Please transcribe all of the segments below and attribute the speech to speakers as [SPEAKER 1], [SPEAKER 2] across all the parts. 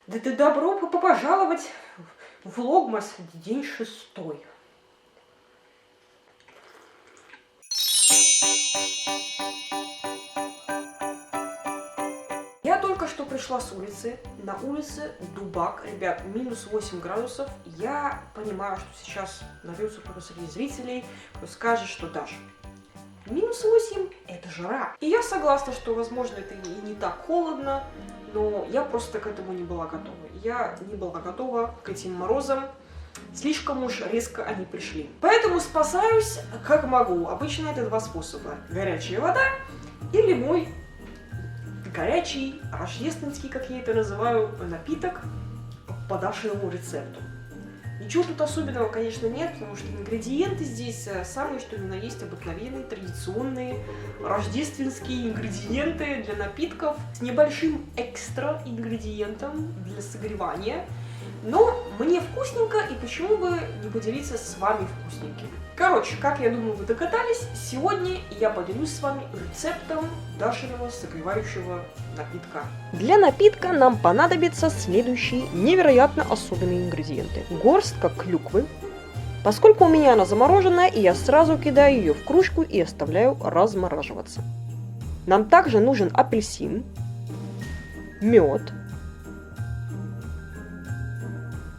[SPEAKER 1] Добро пожаловать в Влогмас, день 6. Я только что пришла с улицы. На улице дубак. Ребят, минус 8 градусов. Я понимаю, что сейчас найдется кто-то среди зрителей, кто скажет, что Даша, минус 8 это жара. И я согласна, что, возможно, это и не так холодно, но я просто к этому не была готова. Я не была готова к этим морозам. Слишком уж резко они пришли. Поэтому спасаюсь как могу. Обычно это два способа. Горячая вода или мой горячий, рождественский, как я это называю, напиток по Дашиному рецепту. Ничего тут особенного, конечно, нет, потому что ингредиенты здесь самые что ни на есть обыкновенные, традиционные, рождественские ингредиенты для напитков с небольшим экстра ингредиентом для согревания. Но мне вкусненько, и почему бы не поделиться с вами вкусненьким. Короче, как я думаю, вы догадались, сегодня я поделюсь с вами рецептом Дашиного согревающего напитка. Для напитка нам понадобятся следующие невероятно особенные ингредиенты. Горстка клюквы. Поскольку у меня она замороженная, я сразу кидаю ее в кружку и оставляю размораживаться. Нам также нужен апельсин, мед,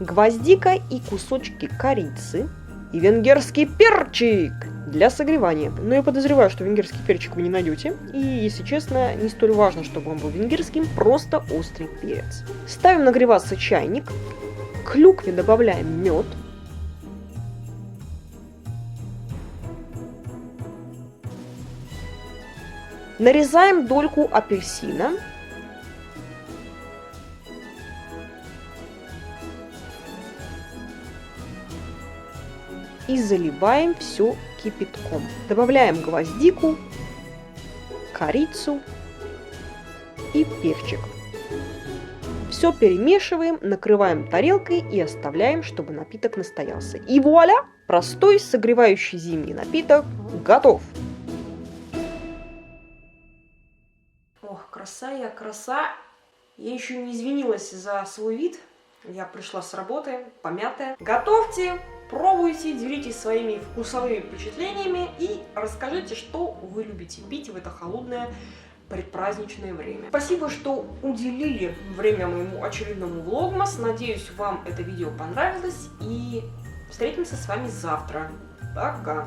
[SPEAKER 1] гвоздика и кусочки корицы, и венгерский перчик для согревания. Но я подозреваю, что венгерский перчик вы не найдете. И, если честно, не столь важно, чтобы он был венгерским, просто острый перец. Ставим нагреваться чайник. К клюкве добавляем мед. Нарезаем дольку апельсина. И заливаем все кипятком. Добавляем гвоздику, корицу и перчик. Все перемешиваем, накрываем тарелкой и оставляем, чтобы напиток настоялся. И вуаля! Простой согревающий зимний напиток готов! Ох, краса я, краса! Я еще не извинилась за свой вид. Я пришла с работы, помятая. Готовьте! Пробуйте, делитесь своими вкусовыми впечатлениями и расскажите, что вы любите пить в это холодное предпраздничное время. Спасибо, что уделили время моему очередному влогмас. Надеюсь, вам это видео понравилось. И встретимся с вами завтра. Пока!